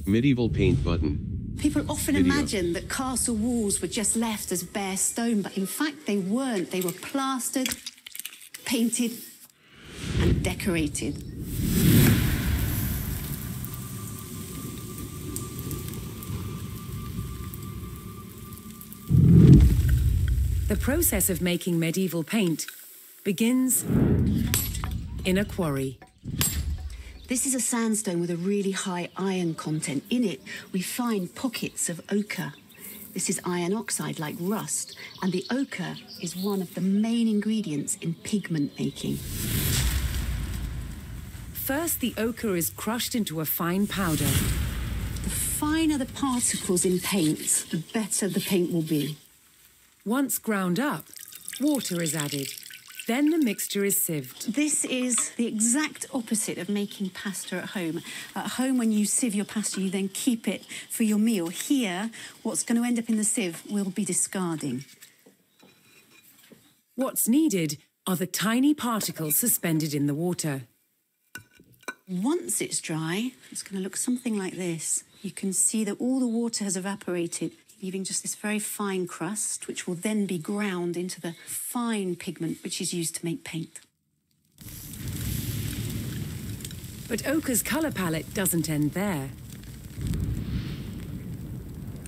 Medieval paint button. People often Video. imagine that castle walls were just left as bare stone, but in fact they weren't. They were plastered, painted, and decorated. The process of making medieval paint begins in a quarry. This is a sandstone with a really high iron content. In it, we find pockets of ochre. This is iron oxide, like rust, and the ochre is one of the main ingredients in pigment making. First, the ochre is crushed into a fine powder. The finer the particles in paint, the better the paint will be. Once ground up, water is added. Then the mixture is sieved. This is the exact opposite of making pasta at home. At home, when you sieve your pasta, you then keep it for your meal. Here, what's going to end up in the sieve will be discarding. What's needed are the tiny particles suspended in the water. Once it's dry, it's going to look something like this. You can see that all the water has evaporated, leaving just this very fine crust, which will then be ground into the fine pigment which is used to make paint. But ochre's colour palette doesn't end there.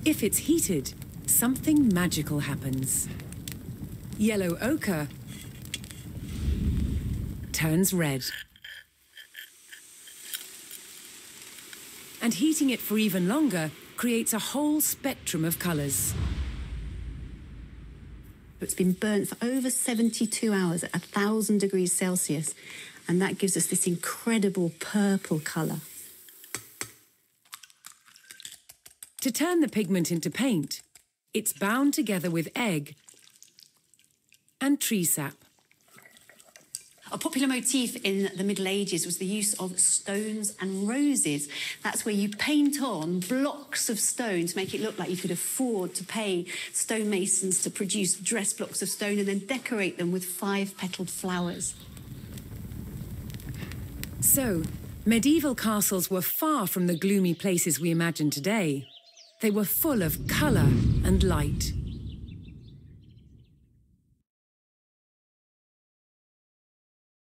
If it's heated, something magical happens. Yellow ochre turns red. And heating it for even longer creates a whole spectrum of colours. It's been burnt for over 72 hours at 1,000 degrees Celsius, and that gives us this incredible purple colour. To turn the pigment into paint, it's bound together with egg and tree sap. A popular motif in the Middle Ages was the use of stones and roses. That's where you paint on blocks of stone to make it look like you could afford to pay stonemasons to produce dress blocks of stone and then decorate them with 5-petalled flowers. So, medieval castles were far from the gloomy places we imagine today. They were full of colour and light.